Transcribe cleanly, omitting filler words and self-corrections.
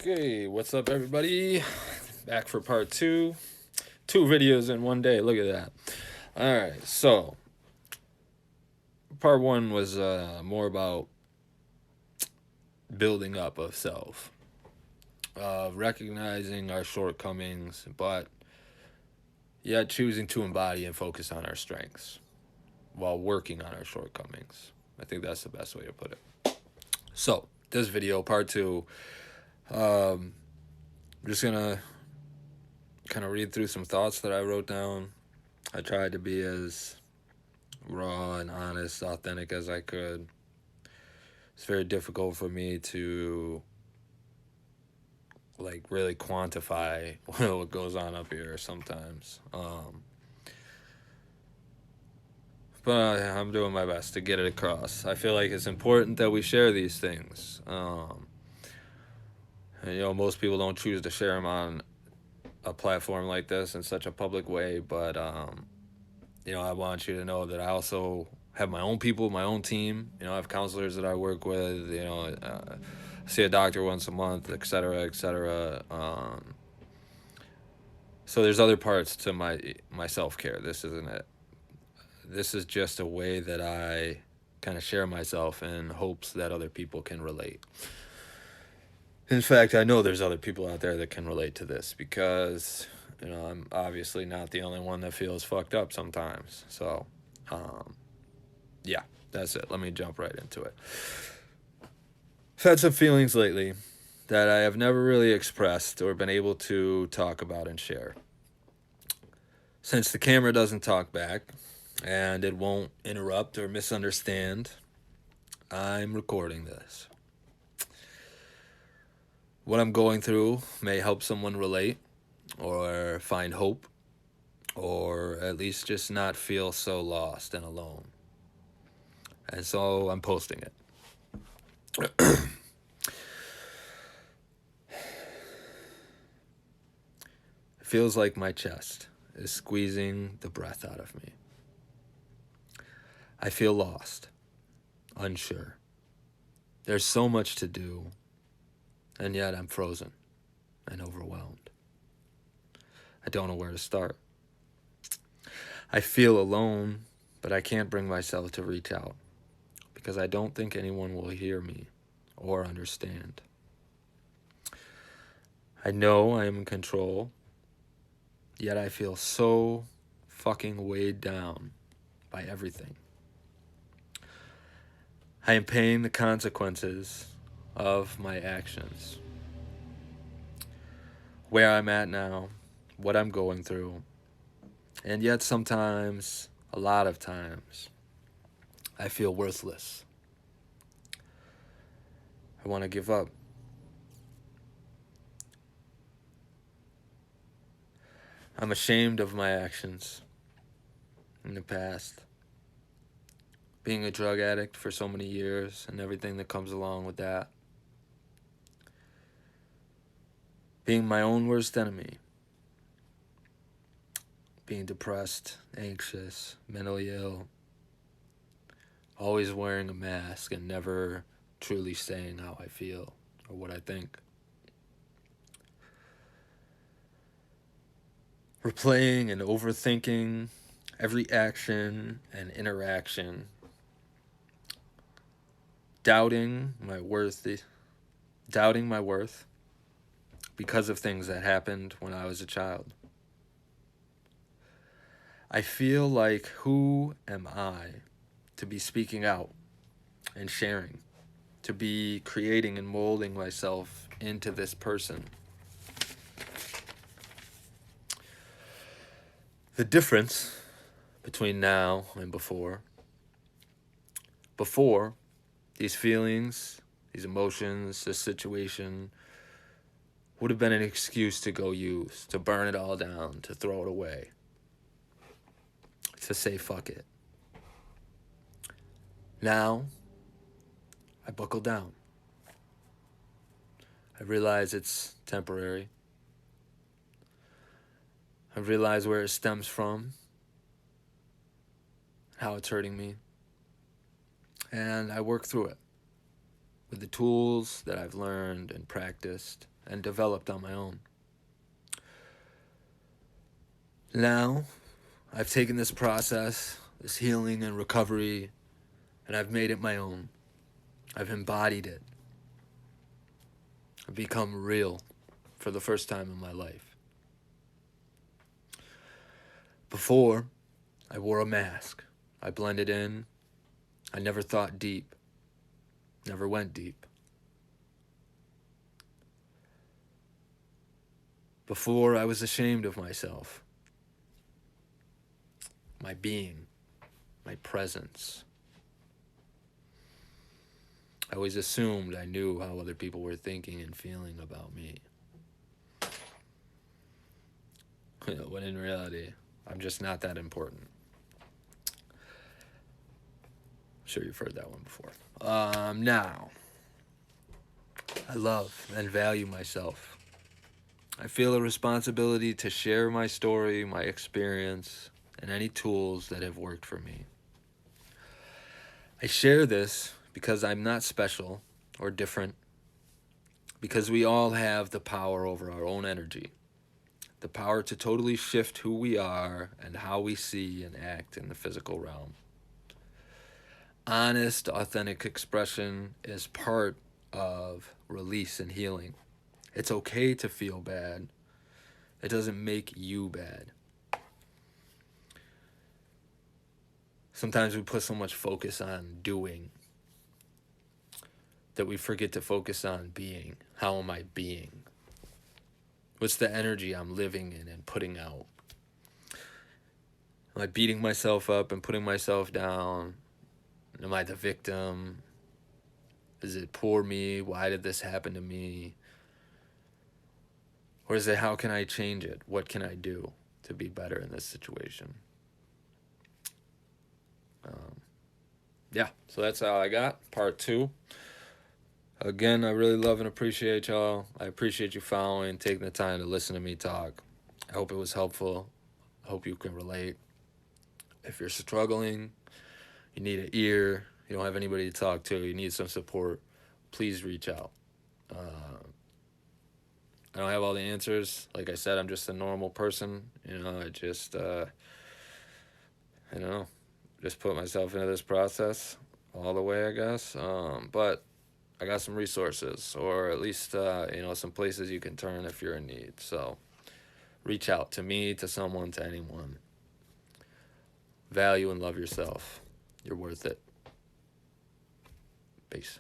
Okay, what's up, everybody? Back for part two. Two videos in one day. Look at that. All right, so part one was more about building up of self, recognizing our shortcomings, but yet choosing to embody and focus on our strengths while working on our shortcomings. I think that's the best way to put it. So, this video, part two, I'm just gonna kind of read through some thoughts that I wrote down. I tried to be as raw and honest, authentic as I could. It's very difficult for me to like really quantify what goes on up here sometimes. But I'm doing my best to get it across. I feel like it's important that we share these things. And, most people don't choose to share them on a platform like this in such a public way, but I want you to know that I also have my own people, my own team. I have counselors that I work with. See a doctor once a month, et cetera, et cetera. So there's other parts to my self care. This isn't it. This is just a way that I kind of share myself in hopes that other people can relate. In fact, I know there's other people out there that can relate to this because I'm obviously not the only one that feels fucked up sometimes. So, yeah, that's it. Let me jump right into it. I've had some feelings lately that I have never really expressed or been able to talk about and share. Since the camera doesn't talk back and it won't interrupt or misunderstand, I'm recording this. What I'm going through may help someone relate or find hope or at least just not feel so lost and alone. And so I'm posting it. It feels like my chest is squeezing the breath out of me. I feel lost, unsure. There's so much to do, and yet I'm frozen and overwhelmed. I don't know where to start. I feel alone, but I can't bring myself to reach out because I don't think anyone will hear me or understand. I know I am in control, yet I feel so fucking weighed down by everything. I am paying the consequences of my actions. Where I'm at now, what I'm going through, and yet sometimes, a lot of times, I feel worthless. I want to give up. I'm ashamed of my actions in the past. Being a drug addict for so many years and everything that comes along with that. Being my own worst enemy. Being depressed, anxious, mentally ill. Always wearing a mask and never truly saying how I feel or what I think. Replaying and overthinking every action and interaction. Doubting my worth because of things that happened when I was a child. I feel like, who am I to be speaking out and sharing, to be creating and molding myself into this person? The difference between now and before, these feelings, these emotions, this situation would have been an excuse to go use, to burn it all down, to throw it away, to say fuck it. Now, I buckle down. I realize it's temporary. I realize where it stems from, how it's hurting me, and I work through it with the tools that I've learned and practiced and developed on my own. Now, I've taken this process, this healing and recovery, and I've made it my own. I've embodied it. I've become real for the first time in my life. Before, I wore a mask. I blended in. I never thought deep. Never went deep. Before, I was ashamed of myself, my being, my presence. I always assumed I knew how other people were thinking and feeling about me. When in reality, I'm just not that important. I'm sure you've heard that one before. Now, I love and value myself. I feel a responsibility to share my story, my experience, and any tools that have worked for me. I share this because I'm not special or different, because we all have the power over our own energy, the power to totally shift who we are and how we see and act in the physical realm. Honest, authentic expression is part of release and healing. It's okay to feel bad. It doesn't make you bad. Sometimes we put so much focus on doing that we forget to focus on being. How am I being? What's the energy I'm living in and putting out? Am I beating myself up and putting myself down? Am I the victim? Is it poor me? Why did this happen to me? Or is it, how can I change it? What can I do to be better in this situation? Yeah, so that's all I got. Part 2. Again, I really love and appreciate y'all. I appreciate you following, taking the time to listen to me talk. I hope it was helpful. I hope you can relate. If you're struggling, you need an ear, you don't have anybody to talk to, you need some support, please reach out. I don't have all the answers. Like I said, I'm just a normal person. I just, just put myself into this process all the way, I guess. But I got some resources, or at least, some places you can turn if you're in need. So reach out to me, to someone, to anyone. Value and love yourself. You're worth it. Peace.